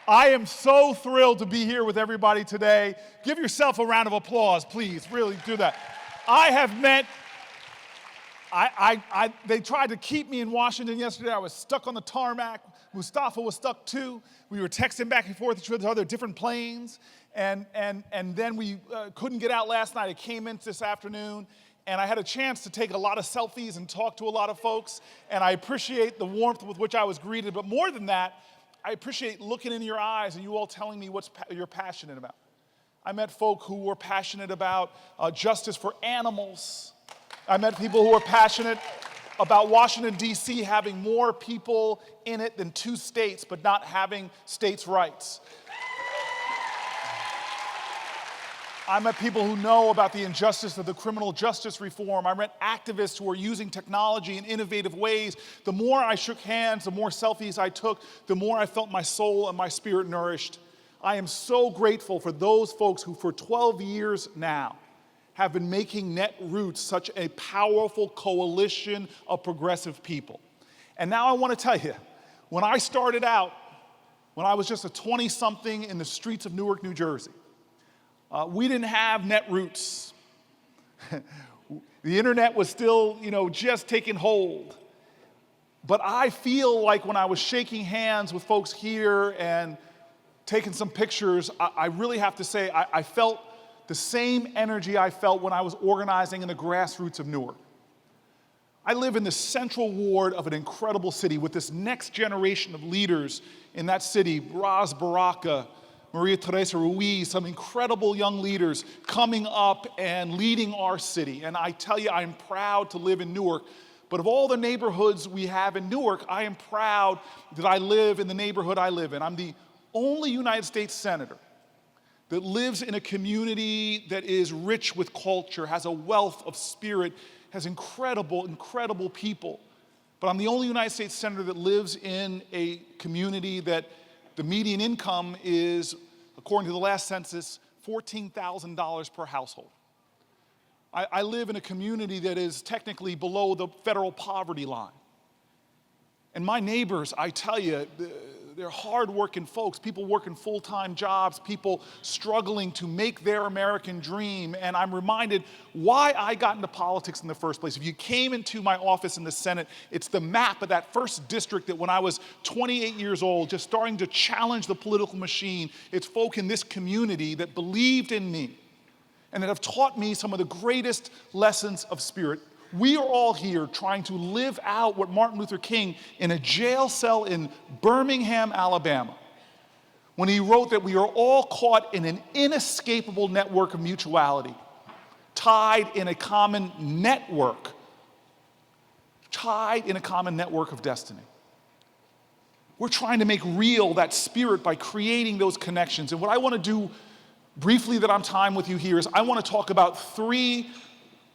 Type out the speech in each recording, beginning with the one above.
I am so thrilled to be here with everybody today. Give yourself a round of applause, please. Really do that. I have met, they tried to keep me in Washington yesterday. I was stuck on the tarmac. Mustafa was stuck too. We were texting back and forth to other different planes. And then we couldn't get out last night. I came in this afternoon. And I had a chance to take a lot of selfies and talk to a lot of folks. And I appreciate the warmth with which I was greeted. But more than that, I appreciate looking in your eyes and you all telling me what you're passionate about. I met folk who were passionate about justice for animals. I met people who were passionate about Washington, D.C. having more people in it than 2 states, but not having states' rights. I met people who know about the injustice of the criminal justice reform. I met activists who are using technology in innovative ways. The more I shook hands, the more selfies I took, the more I felt my soul and my spirit nourished. I am so grateful for those folks who for 12 years now have been making Netroots such a powerful coalition of progressive people. And now I want to tell you, when I started out, when I was just a 20-something in the streets of Newark, New Jersey, we didn't have Netroots. The internet was still, just taking hold. But I feel like when I was shaking hands with folks here and taking some pictures, I really have to say I felt the same energy I felt when I was organizing in the grassroots of Newark. I live in the central ward of an incredible city with this next generation of leaders in that city, Raz Baraka, Maria Teresa Ruiz, some incredible young leaders coming up and leading our city. And I tell you, I'm proud to live in Newark. But of all the neighborhoods we have in Newark, I am proud that I live in the neighborhood I live in. I'm the only United States senator that lives in a community that is rich with culture, has a wealth of spirit, has incredible, incredible people. But I'm the only United States senator that lives in a community that the median income is, according to the last census, $14,000 per household. I live in a community that is technically below the federal poverty line. And my neighbors, I tell you, they're hard-working folks, people working full-time jobs, people struggling to make their American dream. And I'm reminded why I got into politics in the first place. If you came into my office in the Senate, it's the map of that first district that when I was 28 years old, just starting to challenge the political machine, it's folk in this community that believed in me and that have taught me some of the greatest lessons of spirit. We are all here trying to live out what Martin Luther King in a jail cell in Birmingham, Alabama, when he wrote that we are all caught in an inescapable network of mutuality, tied in a common network of destiny. We're trying to make real that spirit by creating those connections. And what I want to do briefly that I'm time with you here is I want to talk about 3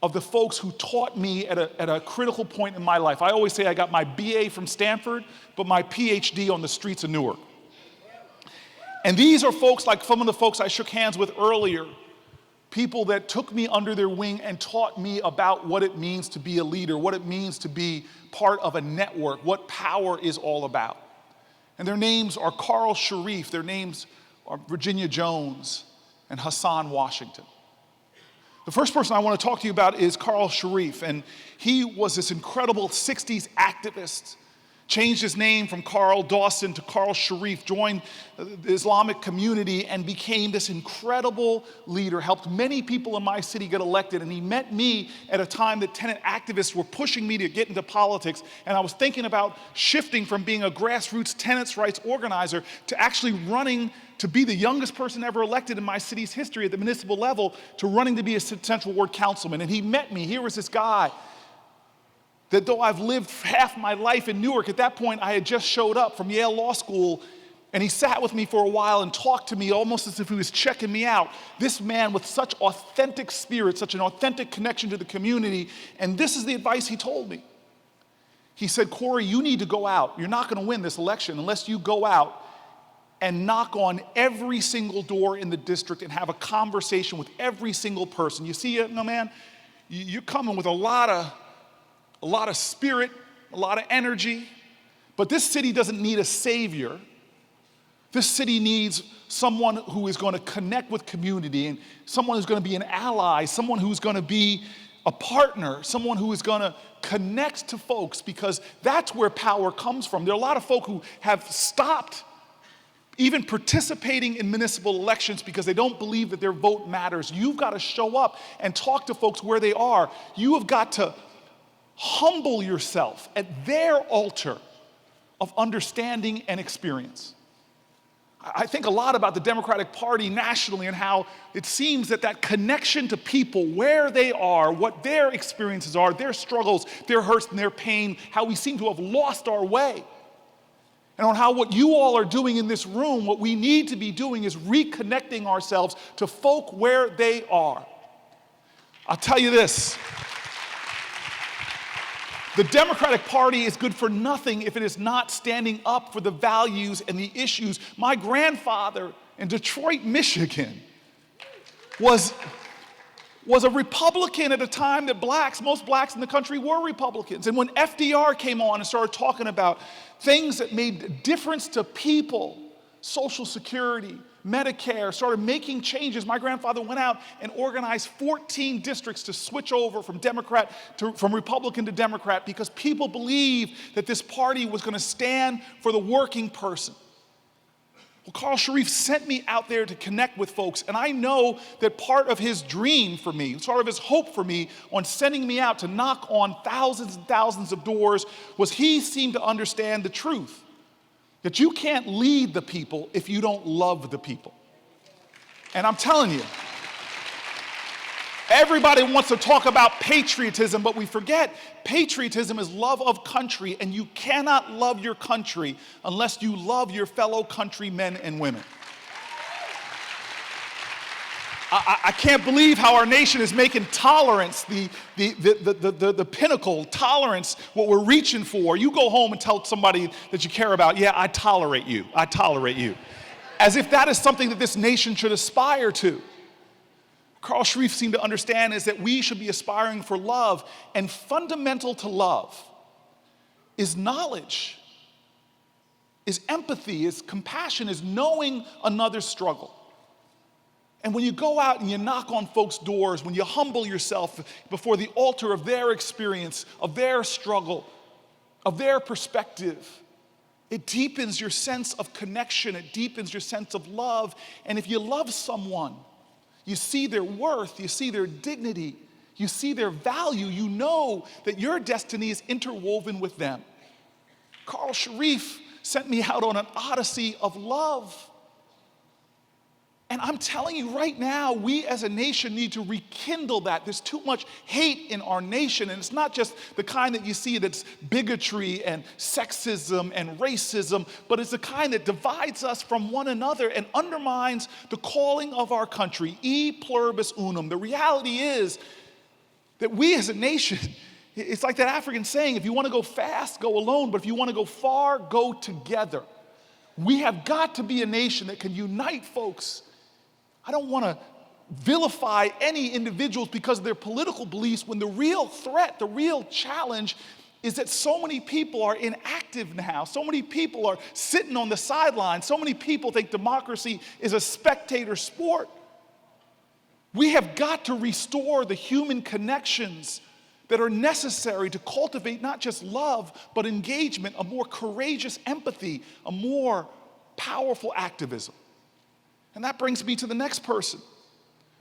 of the folks who taught me at a critical point in my life. I always say I got my BA from Stanford, but my PhD on the streets of Newark. And these are folks like some of the folks I shook hands with earlier, people that took me under their wing and taught me about what it means to be a leader, what it means to be part of a network, what power is all about. And their names are Carl Sharif, their names are Virginia Jones, and Hassan Washington. The first person I want to talk to you about is Carl Sharif, and he was this incredible 60s activist, changed his name from Carl Dawson to Carl Sharif, joined the Islamic community and became this incredible leader, helped many people in my city get elected, and he met me at a time that tenant activists were pushing me to get into politics, and I was thinking about shifting from being a grassroots tenants' rights organizer to actually running to be the youngest person ever elected in my city's history at the municipal level to running to be a Central Ward councilman. And he met me. Here was this guy that though I've lived half my life in Newark, at that point I had just showed up from Yale Law School, and he sat with me for a while and talked to me almost as if he was checking me out. This man with such authentic spirit, such an authentic connection to the community, and this is the advice he told me. He said, Cory, you need to go out. You're not going to win this election unless you go out and knock on every single door in the district and have a conversation with every single person. You see, man, you're coming with a lot of spirit, a lot of energy, but this city doesn't need a savior. This city needs someone who is going to connect with community, and someone who's going to be an ally, someone who's going to be a partner, someone who is going to connect to folks, because that's where power comes from. There are a lot of folk who have stopped even participating in municipal elections because they don't believe that their vote matters. You've got to show up and talk to folks where they are. You have got to humble yourself at their altar of understanding and experience. I think a lot about the Democratic Party nationally and how it seems that that connection to people, where they are, what their experiences are, their struggles, their hurts and their pain, how we seem to have lost our way. And on how what you all are doing in this room, what we need to be doing is reconnecting ourselves to folk where they are. I'll tell you this. The Democratic Party is good for nothing if it is not standing up for the values and the issues. My grandfather in Detroit, Michigan, was a Republican at a time that most blacks in the country were Republicans. And when FDR came on and started talking about things that made a difference to people, Social Security, Medicare, started making changes, my grandfather went out and organized 14 districts to switch over from Republican to Democrat, because people believed that this party was going to stand for the working person. Well, Carl Sharif sent me out there to connect with folks, and I know that part of his dream for me, sort of his hope for me on sending me out to knock on thousands and thousands of doors, was he seemed to understand the truth. That you can't lead the people if you don't love the people. And I'm telling you, everybody wants to talk about patriotism, but we forget patriotism is love of country, and you cannot love your country unless you love your fellow countrymen and women. I can't believe how our nation is making tolerance the pinnacle, tolerance, what we're reaching for. You go home and tell somebody that you care about, yeah, I tolerate you, as if that is something that this nation should aspire to. Carl Sharif seemed to understand is that we should be aspiring for love, and fundamental to love is knowledge, is empathy, is compassion, is knowing another's struggle. And when you go out and you knock on folks' doors, when you humble yourself before the altar of their experience, of their struggle, of their perspective, it deepens your sense of connection, it deepens your sense of love. And if you love someone, you see their worth, you see their dignity, you see their value, you know that your destiny is interwoven with them. Carl Sharif sent me out on an odyssey of love. And I'm telling you right now, we as a nation need to rekindle that. There's too much hate in our nation, and it's not just the kind that you see that's bigotry and sexism and racism, but it's the kind that divides us from one another and undermines the calling of our country, e pluribus unum. The reality is that we as a nation, it's like that African saying, if you want to go fast, go alone, but if you want to go far, go together. We have got to be a nation that can unite folks. I don't want to vilify any individuals because of their political beliefs, when the real threat, the real challenge is that so many people are inactive now. So many people are sitting on the sidelines. So many people think democracy is a spectator sport. We have got to restore the human connections that are necessary to cultivate not just love, but engagement, a more courageous empathy, a more powerful activism. And that brings me to the next person,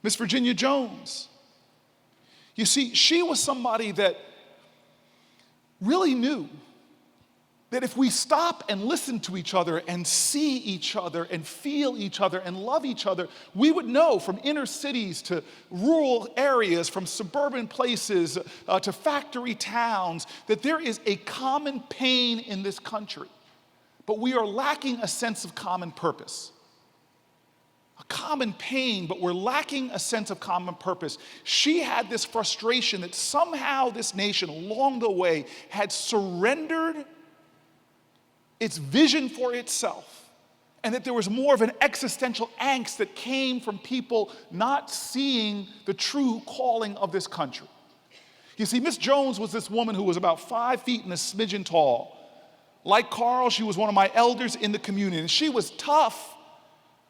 Miss Virginia Jones. You see, she was somebody that really knew that if we stop and listen to each other and see each other and feel each other and love each other, we would know from inner cities to rural areas, from suburban places to factory towns, that there is a common pain in this country. But we are lacking a sense of common purpose. A common pain, but we're lacking a sense of common purpose. She had this frustration that somehow this nation along the way had surrendered its vision for itself, and that there was more of an existential angst that came from people not seeing the true calling of this country. You see, Miss Jones was this woman who was about 5 feet and a smidgen tall, Like Carl, she was one of my elders in the community, and she was tough.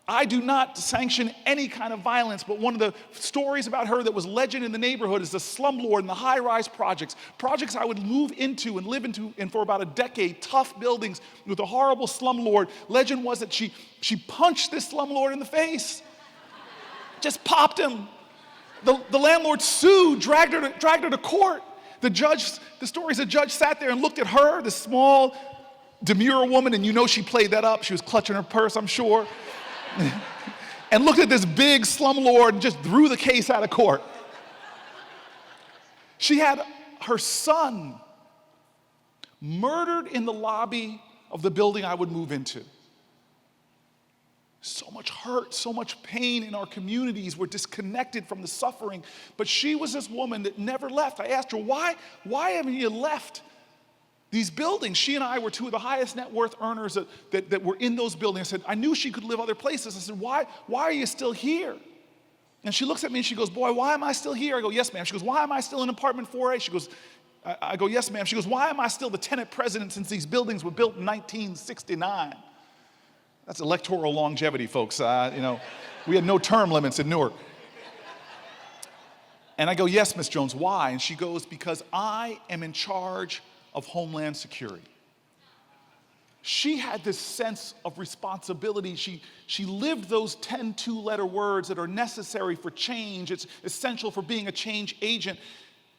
I do not sanction any kind of violence, but one of the stories about her that was legend in the neighborhood is the slumlord and the high-rise projects I would move into and live into and for about a decade, tough buildings with a horrible slumlord. Legend was that she punched this slumlord in the face, just popped him. The landlord sued, dragged her to court. The story is the judge sat there and looked at her, this small, demure woman, and you know she played that up. She was clutching her purse, I'm sure. And looked at this big slumlord and just threw the case out of court. She had her son murdered in the lobby of the building I would move into. So much hurt, so much pain in our communities. We're disconnected from the suffering. But she was this woman that never left. I asked her, why haven't you left these buildings? She and I were two of the highest net worth earners that were in those buildings. I said, I knew she could live other places. I said, why are you still here? And she looks at me and she goes, boy, why am I still here? I go, yes, ma'am. She goes, why am I still in apartment 4A? She goes, I go, yes, ma'am. She goes, why am I still the tenant president since these buildings were built in 1969? That's electoral longevity, folks. We had no term limits in Newark. And I go, yes, Miss Jones, why? And she goes, because I am in charge of Homeland Security. She had this sense of responsibility. She lived those 10 two-letter words that are necessary for change. It's essential for being a change agent.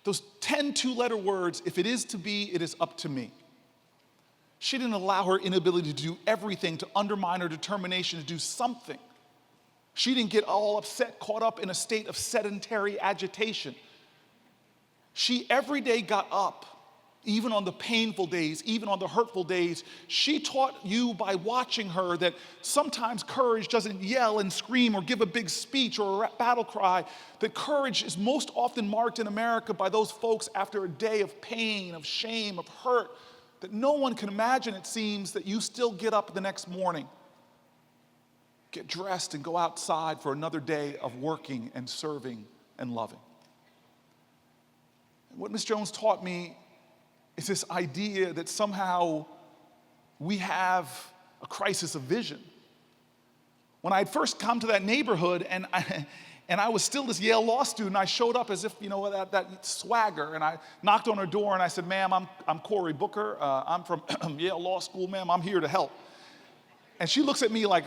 Those 10 two-letter words, if it is to be, it is up to me. She didn't allow her inability to do everything to undermine her determination to do something. She didn't get all upset, caught up in a state of sedentary agitation. She every day got up, even on the painful days, even on the hurtful days. She taught you by watching her that sometimes courage doesn't yell and scream or give a big speech or a battle cry. That courage is most often marked in America by those folks after a day of pain, of shame, of hurt, that no one can imagine, it seems, that you still get up the next morning, get dressed and go outside for another day of working and serving and loving. And what Ms. Jones taught me is this idea that somehow we have a crisis of vision. When I had first come to that neighborhood and I was still this Yale law student, I showed up as if, that swagger, and I knocked on her door and I said, ma'am, I'm CoryBooker. I'm from Yale Law School, ma'am. I'm here to help. And she looks at me like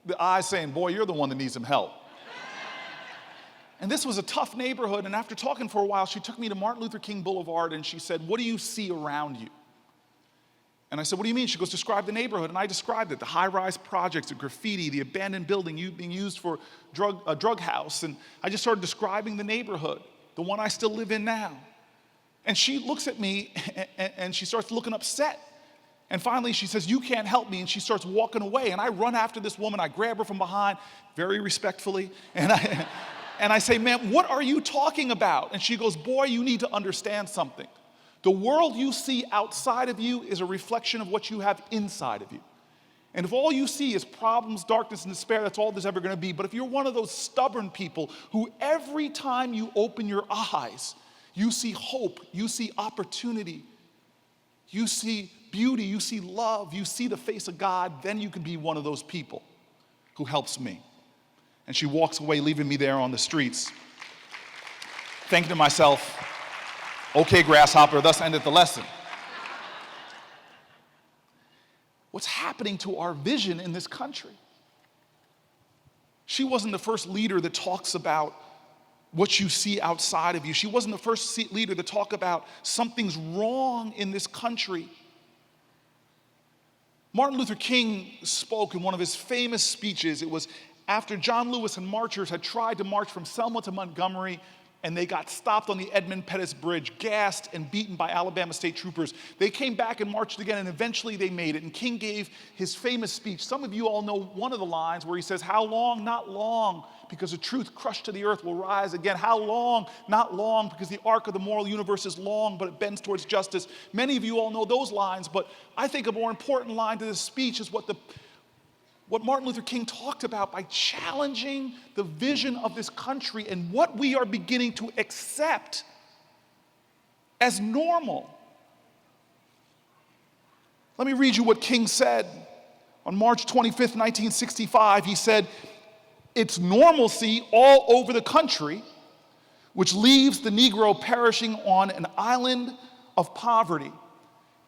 the eyes saying, boy, you're the one that needs some help. And this was a tough neighborhood, and after talking for a while, she took me to Martin Luther King Boulevard and she said, what do you see around you? And I said, what do you mean? She goes, describe the neighborhood. And I described it, the high-rise projects, the graffiti, the abandoned building being used for a drug house. And I just started describing the neighborhood, the one I still live in now. And she looks at me and she starts looking upset. And finally she says, you can't help me. And she starts walking away. And I run after this woman. I grab her from behind very respectfully. And I say, ma'am, what are you talking about? And she goes, boy, you need to understand something. The world you see outside of you is a reflection of what you have inside of you. And if all you see is problems, darkness, and despair, that's all there's ever going to be. But if you're one of those stubborn people who every time you open your eyes, you see hope, you see opportunity, you see beauty, you see love, you see the face of God, then you can be one of those people who helps me. And she walks away, leaving me there on the streets, thinking to myself, okay, grasshopper, thus endeth the lesson. What's happening to our vision in this country? She wasn't the first leader that talks about what you see outside of you. She wasn't the first leader to talk about something's wrong in this country. Martin Luther King spoke in one of his famous speeches. It was after John Lewis and marchers had tried to march from Selma to Montgomery, and they got stopped on the Edmund Pettus Bridge, gassed and beaten by Alabama state troopers. They came back and marched again, and eventually they made it. And King gave his famous speech. Some of you all know one of the lines where he says, how long? Not long, because the truth crushed to the earth will rise again. How long? Not long, because the arc of the moral universe is long, but it bends towards justice. Many of you all know those lines, but I think a more important line to this speech is what Martin Luther King talked about by challenging the vision of this country and what we are beginning to accept as normal. Let me read you what King said. On March 25th, 1965, he said, "It's normalcy all over the country, which leaves the Negro perishing on an island of poverty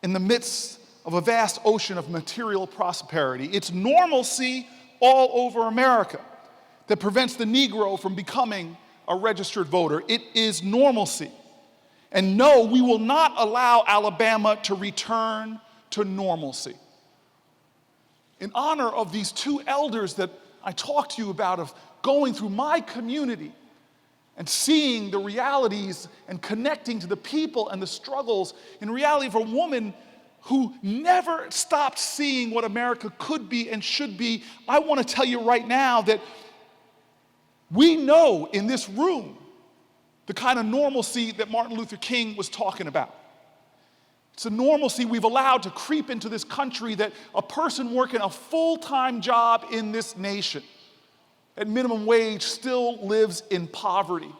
in the midst of a vast ocean of material prosperity. It's normalcy all over America that prevents the Negro from becoming a registered voter. It is normalcy. And no, we will not allow Alabama to return to normalcy." In honor of these two elders that I talked to you about, of going through my community and seeing the realities and connecting to the people and the struggles, in reality of a woman who never stopped seeing what America could be and should be, I want to tell you right now that we know in this room the kind of normalcy that Martin Luther King was talking about. It's a normalcy we've allowed to creep into this country, that a person working a full-time job in this nation at minimum wage still lives in poverty.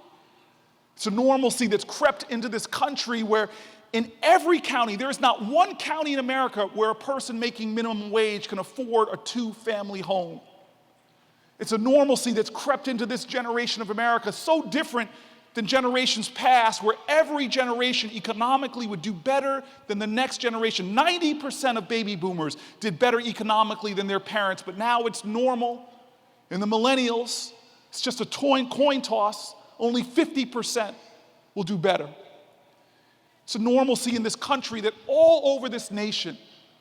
It's a normalcy that's crept into this country where in every county, there is not one county in America where a person making minimum wage can afford a two-family home. It's a normalcy that's crept into this generation of America, so different than generations past, where every generation economically would do better than the next generation. 90% of baby boomers did better economically than their parents, but now it's normal. In the millennials, it's just a coin toss. Only 50% will do better. It's a normalcy in this country that all over this nation,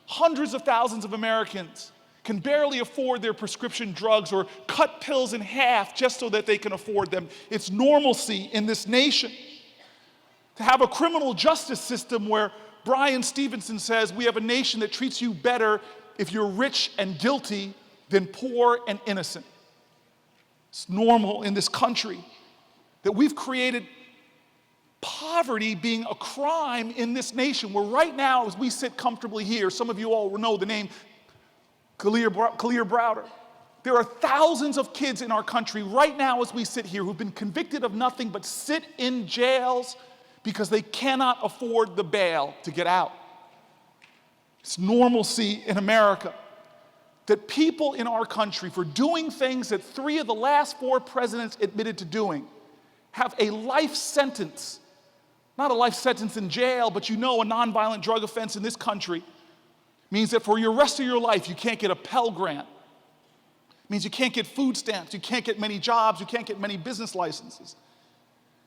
hundreds of thousands of Americans can barely afford their prescription drugs or cut pills in half just so that they can afford them. It's normalcy in this nation to have a criminal justice system where Brian Stevenson says we have a nation that treats you better if you're rich and guilty than poor and innocent. It's normal in this country that we've created poverty being a crime in this nation, where right now, as we sit comfortably here, some of you all will know the name Khalil Browder. There are thousands of kids in our country right now as we sit here who've been convicted of nothing but sit in jails because they cannot afford the bail to get out. It's normalcy in America that people in our country, for doing things that 3 of the last 4 presidents admitted to doing, have a life sentence. Not a life sentence in jail, but a nonviolent drug offense in this country means that for your rest of your life, you can't get a Pell Grant. It means you can't get food stamps, you can't get many jobs, you can't get many business licenses.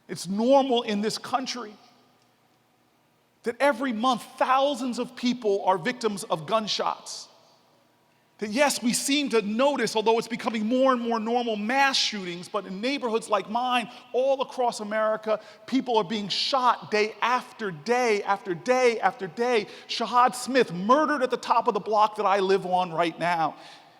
It's normal in this country that every month thousands of people are victims of gunshots. That yes, we seem to notice, although it's becoming more and more normal, mass shootings, but in neighborhoods like mine, all across America, people are being shot day after day after day after day. Shahad Smith murdered at the top of the block that I live on right now.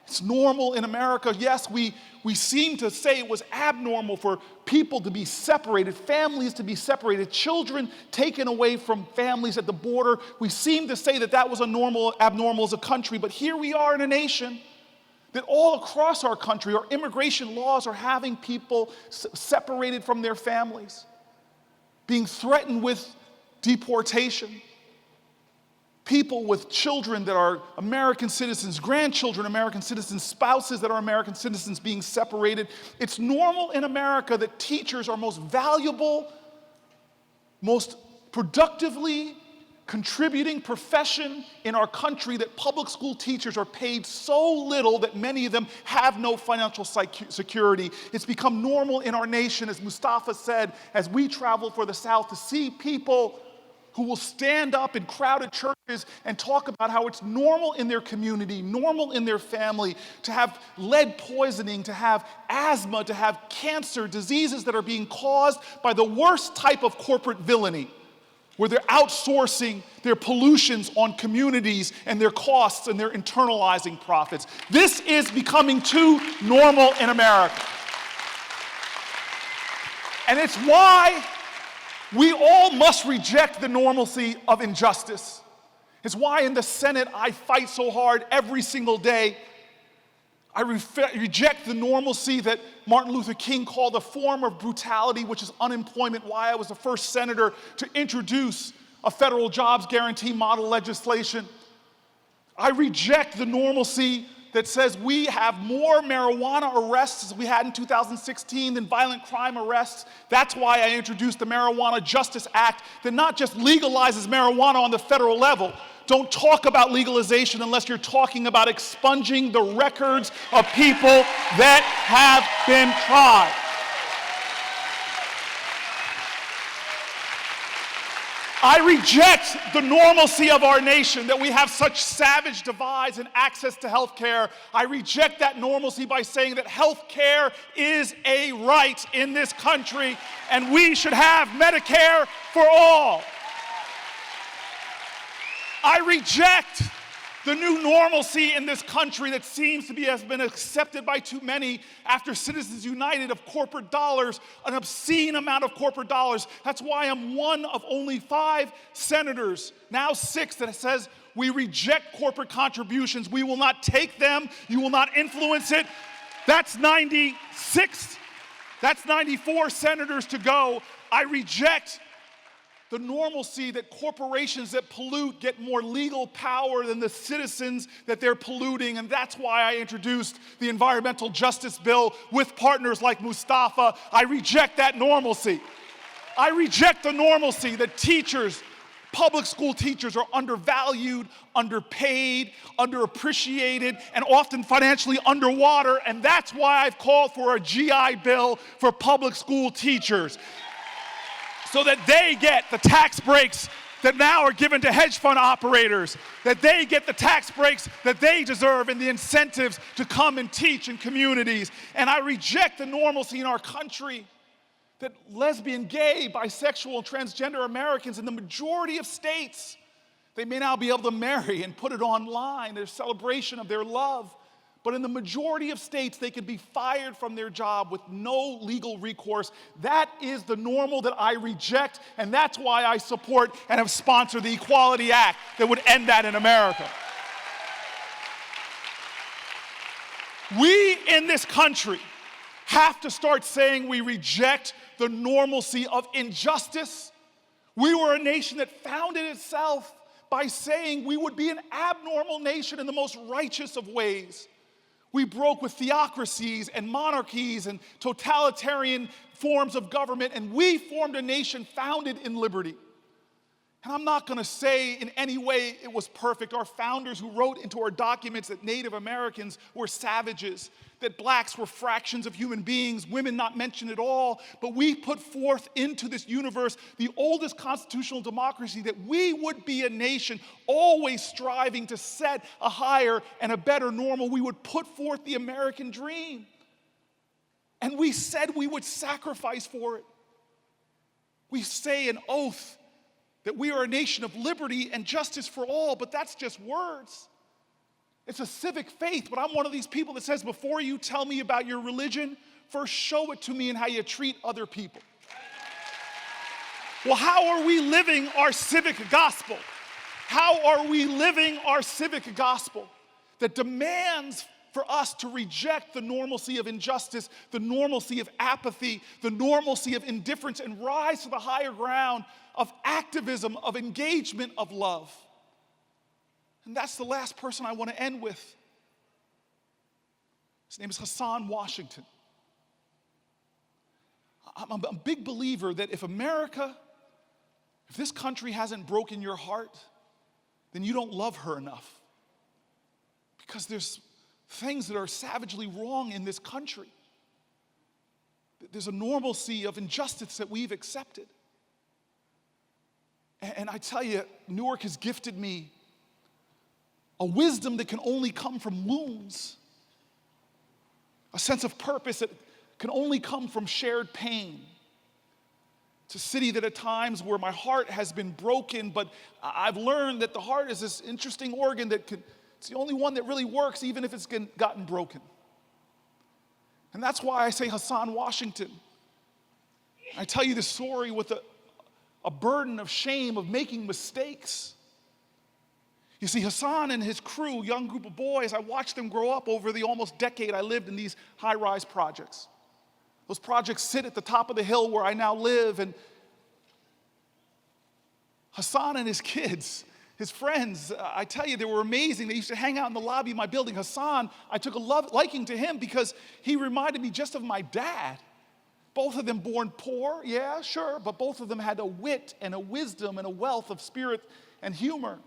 It's normal in America. Yes, we seem to say it was abnormal for people to be separated, families to be separated, children taken away from families at the border. We seem to say that that was abnormal as a country, but here we are in a nation that all across our country, our immigration laws are having people separated from their families, being threatened with deportation. People with children that are American citizens, grandchildren, American citizens, spouses that are American citizens being separated. It's normal in America that teachers are most valuable, most productively contributing profession in our country, that public school teachers are paid so little that many of them have no financial security. It's become normal in our nation, as Mustafa said, as we travel for the South, to see people who will stand up in crowded churches and talk about how it's normal in their community, normal in their family, to have lead poisoning, to have asthma, to have cancer, diseases that are being caused by the worst type of corporate villainy, where they're outsourcing their pollutions on communities and their costs, and they're internalizing profits. This is becoming too normal in America. And it's why we all must reject the normalcy of injustice. It's why in the Senate I fight so hard every single day. I reject the normalcy that Martin Luther King called a form of brutality, which is unemployment, why I was the first senator to introduce a federal jobs guarantee model legislation. I reject the normalcy that says we have more marijuana arrests as we had in 2016 than violent crime arrests. That's why I introduced the Marijuana Justice Act that not just legalizes marijuana on the federal level. Don't talk about legalization unless you're talking about expunging the records of people that have been tried. I reject the normalcy of our nation that we have such savage divides in access to health care. I reject that normalcy by saying that health care is a right in this country and we should have Medicare for all. I reject the new normalcy in this country that seems to has been accepted by too many after Citizens United of corporate dollars, an obscene amount of corporate dollars. That's why I'm one of only 5 senators, now 6, that says we reject corporate contributions. We will not take them. You will not influence it. That's 96. That's 94 senators to go. I reject the normalcy that corporations that pollute get more legal power than the citizens that they're polluting, and that's why I introduced the Environmental Justice Bill with partners like Mustafa. I reject that normalcy. I reject the normalcy that teachers, public school teachers, are undervalued, underpaid, underappreciated, and often financially underwater, and that's why I've called for a GI Bill for public school teachers, so that they get the tax breaks that now are given to hedge fund operators, that they get the tax breaks that they deserve and the incentives to come and teach in communities. And I reject the normalcy in our country that lesbian, gay, bisexual, and transgender Americans in the majority of states, they may now be able to marry and put it online, their celebration of their love. But in the majority of states, they could be fired from their job with no legal recourse. That is the normal that I reject, and that's why I support and have sponsored the Equality Act that would end that in America. We in this country have to start saying we reject the normalcy of injustice. We were a nation that founded itself by saying we would be an abnormal nation in the most righteous of ways. We broke with theocracies and monarchies and totalitarian forms of government, and we formed a nation founded in liberty. And I'm not going to say in any way it was perfect. Our founders who wrote into our documents that Native Americans were savages, that blacks were fractions of human beings, women not mentioned at all. But we put forth into this universe the oldest constitutional democracy, that we would be a nation always striving to set a higher and a better normal. We would put forth the American dream. And we said we would sacrifice for it. We say an oath that we are a nation of liberty and justice for all, but that's just words. It's a civic faith, but I'm one of these people that says, before you tell me about your religion, first show it to me in how you treat other people. Well, how are we living our civic gospel? How are we living our civic gospel that demands for us to reject the normalcy of injustice, the normalcy of apathy, the normalcy of indifference, and rise to the higher ground of activism, of engagement, of love? And that's the last person I want to end with. His name is Hassan Washington. I'm a big believer that if this country hasn't broken your heart, then you don't love her enough. Because there's things that are savagely wrong in this country. There's a normalcy of injustice that we've accepted. And I tell you, Newark has gifted me a wisdom that can only come from wounds, a sense of purpose that can only come from shared pain. It's a city that at times where my heart has been broken, but I've learned that the heart is this interesting organ it's the only one that really works even if it's gotten broken. And that's why I say Hassan Washington. I tell you this story with a burden of shame of making mistakes. You see, Hassan and his crew, young group of boys, I watched them grow up over the almost decade I lived in these high-rise projects. Those projects sit at the top of the hill where I now live, and Hassan and his kids His friends, I tell you, they were amazing. They used to hang out in the lobby of my building. Hassan, I took a liking to him because he reminded me just of my dad. Both of them born poor, yeah, sure, but both of them had a wit and a wisdom and a wealth of spirit and humor.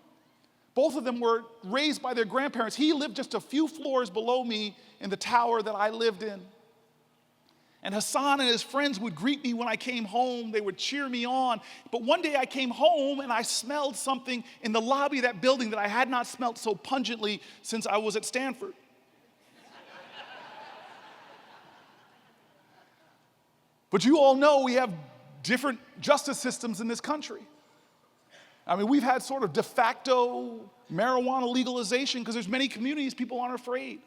Both of them were raised by their grandparents. He lived just a few floors below me in the tower that I lived in. And Hassan and his friends would greet me when I came home. They would cheer me on. But one day I came home and I smelled something in the lobby of that building that I had not smelled so pungently since I was at Stanford. But you all know we have different justice systems in this country. I mean, we've had sort of de facto marijuana legalization because there's many communities people aren't afraid.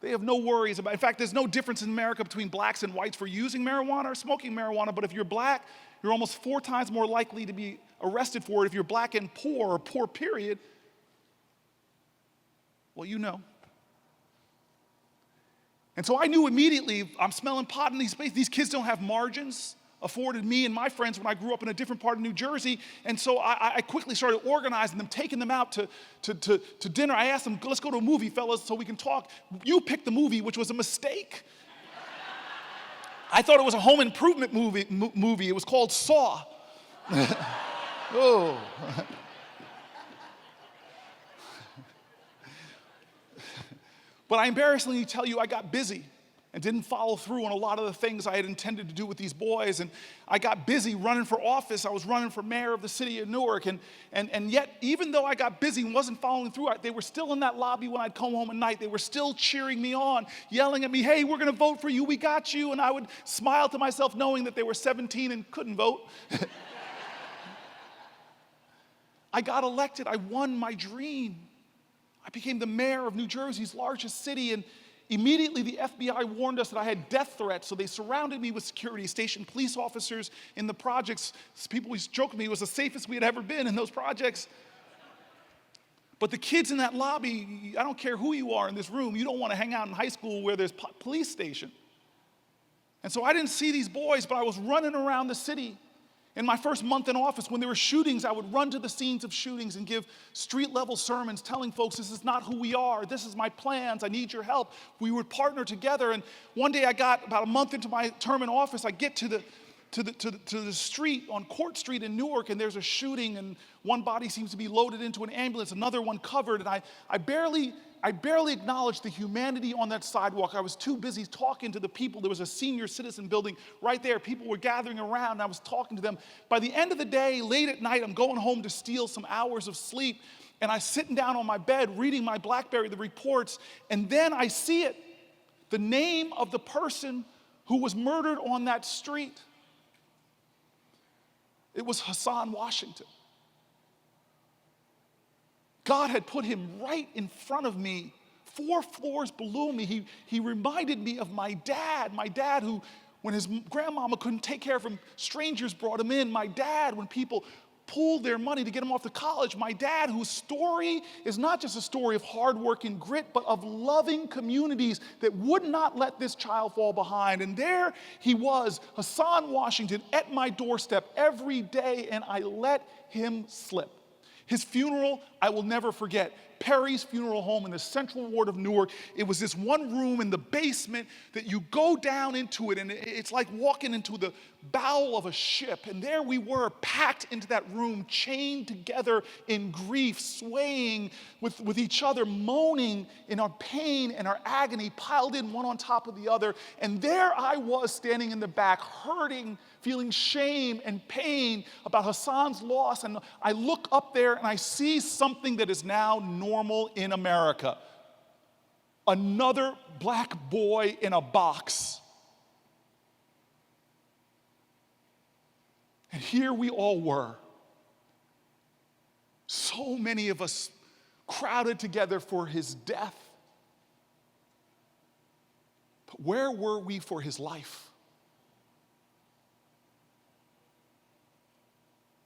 They have no worries about it. In fact, there's no difference in America between blacks and whites for using marijuana or smoking marijuana, but if you're black, you're almost 4 times more likely to be arrested for it. If you're black and poor, or poor period, well, you know. And so I knew immediately, I'm smelling pot in these spaces. These kids don't have margins afforded me and my friends when I grew up in a different part of New Jersey. And so I quickly started organizing them, taking them out to dinner. I asked them, let's go to a movie, fellas, so we can talk. You picked the movie, which was a mistake. I thought it was a home improvement movie. It was called Saw. Oh. But I embarrassingly tell you, I got busy and didn't follow through on a lot of the things I had intended to do with these boys. And I got busy running for office. I was running for mayor of the city of Newark. And yet, even though I got busy and wasn't following through, they were still in that lobby when I'd come home at night. They were still cheering me on, yelling at me, hey, we're going to vote for you. We got you. And I would smile to myself knowing that they were 17 and couldn't vote. I got elected. I won my dream. I became the mayor of New Jersey's largest city, and immediately the FBI warned us that I had death threats, so they surrounded me with security, stationed police officers in the projects. People always joked with me it was the safest we had ever been in those projects. But the kids in that lobby, I don't care who you are in this room, you don't want to hang out in high school where there's police station. And so I didn't see these boys, but I was running around the city. In my first month in office, when there were shootings, I would run to the scenes of shootings and give street-level sermons telling folks, this is not who we are, this is my plans, I need your help. We would partner together, and one day I got, about a month into my term in office, I get to the street, on Court Street in Newark, and there's a shooting, and one body seems to be loaded into an ambulance, another one covered, and I barely acknowledged the humanity on that sidewalk. I was too busy talking to the people. There was a senior citizen building right there. People were gathering around, and I was talking to them. By the end of the day, late at night, I'm going home to steal some hours of sleep, and I'm sitting down on my bed reading my BlackBerry, the reports, and then I see it, the name of the person who was murdered on that street. It was Hassan Washington. God had put him right in front of me, 4 floors below me. He reminded me of my dad who, when his grandmama couldn't take care of him, strangers brought him in. My dad, when people pooled their money to get him off to college. My dad, whose story is not just a story of hard work and grit, but of loving communities that would not let this child fall behind. And there he was, Hassan Washington, at my doorstep every day, and I let him slip. His funeral, I will never forget. Perry's Funeral Home in the Central Ward of Newark. It was this one room in the basement that you go down into it, and it's like walking into the bow of a ship. And there we were, packed into that room, chained together in grief, swaying with each other, moaning in our pain and our agony, piled in one on top of the other. And there I was, standing in the back, hurting, feeling shame and pain about Hassan's loss. And I look up there and I see something that is now normal in America. Another black boy in a box. And here we all were. So many of us crowded together for his death. But where were we for his life?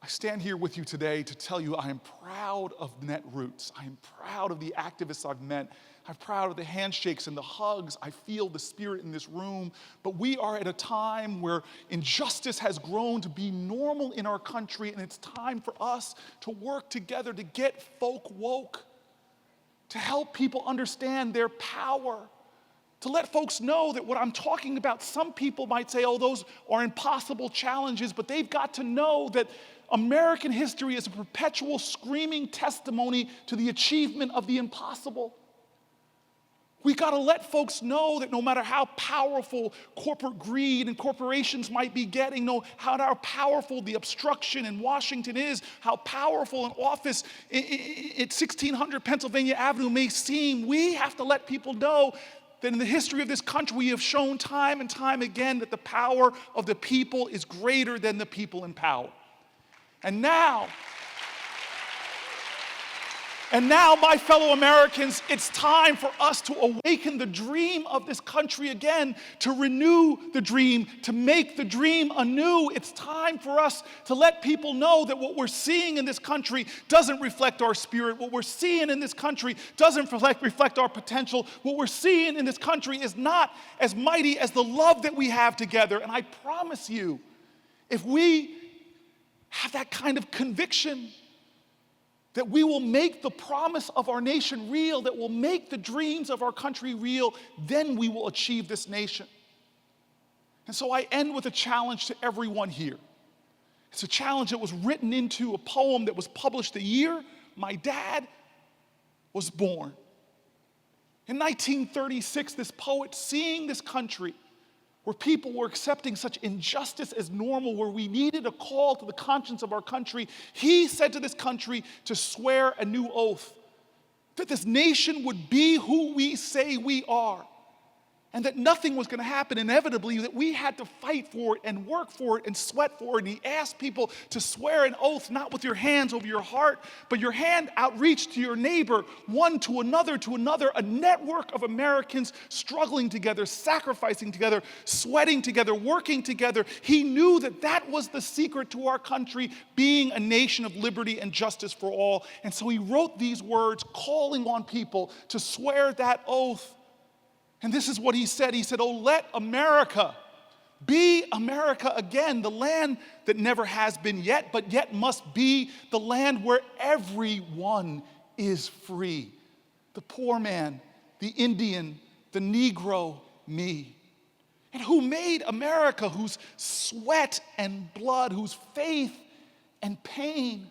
I stand here with you today to tell you I am proud of Netroots. I am proud of the activists I've met. I'm proud of the handshakes and the hugs. I feel the spirit in this room. But we are at a time where injustice has grown to be normal in our country, and it's time for us to work together to get folk woke, to help people understand their power, to let folks know that what I'm talking about, some people might say, oh, those are impossible challenges, but they've got to know that American history is a perpetual screaming testimony to the achievement of the impossible. We got to let folks know that no matter how powerful corporate greed and corporations might be getting, no how powerful the obstruction in Washington is, how powerful an office at 1600 Pennsylvania Avenue may seem, we have to let people know that in the history of this country, we have shown time and time again that the power of the people is greater than the people in power. And now, my fellow Americans, it's time for us to awaken the dream of this country again, to renew the dream, to make the dream anew. It's time for us to let people know that what we're seeing in this country doesn't reflect our spirit. What we're seeing in this country doesn't reflect our potential. What we're seeing in this country is not as mighty as the love that we have together. And I promise you, if we have that kind of conviction, that we will make the promise of our nation real, that will make the dreams of our country real, then we will achieve this nation. And so I end with a challenge to everyone here. It's a challenge that was written into a poem that was published the year my dad was born. In 1936, this poet, seeing this country where people were accepting such injustice as normal, where we needed a call to the conscience of our country, he said to this country to swear a new oath, that this nation would be who we say we are, and that nothing was going to happen inevitably, that we had to fight for it and work for it and sweat for it. And he asked people to swear an oath, not with your hands over your heart, but your hand outreached to your neighbor, one to another, a network of Americans struggling together, sacrificing together, sweating together, working together. He knew that that was the secret to our country being a nation of liberty and justice for all. And so he wrote these words calling on people to swear that oath. And this is what he said. He said, oh, let America be America again, the land that never has been yet, but yet must be the land where everyone is free. The poor man, the Indian, the Negro, me. And who made America, whose sweat and blood, whose faith and pain,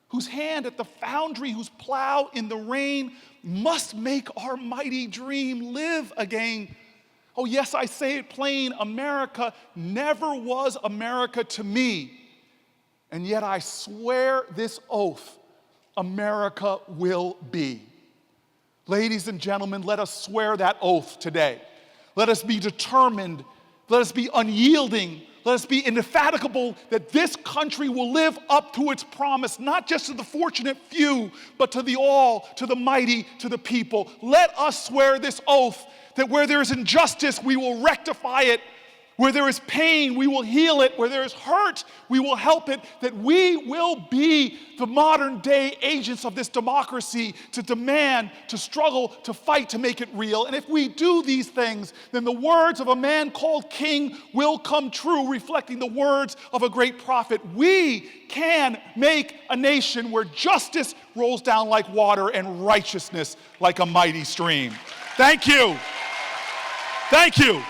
whose hand at the foundry, whose plow in the rain, must make our mighty dream live again. Oh yes, I say it plain, America never was America to me. And yet I swear this oath, America will be. Ladies and gentlemen, let us swear that oath today. Let us be determined. Let us be unyielding. Let us be indefatigable that this country will live up to its promise, not just to the fortunate few, but to the all, to the mighty, to the people. Let us swear this oath that where there is injustice, we will rectify it. Where there is pain, we will heal it. Where there is hurt, we will help it. That we will be the modern day agents of this democracy to demand, to struggle, to fight, to make it real. And if we do these things, then the words of a man called king will come true, reflecting the words of a great prophet. We can make a nation where justice rolls down like water and righteousness like a mighty stream. Thank you. Thank you.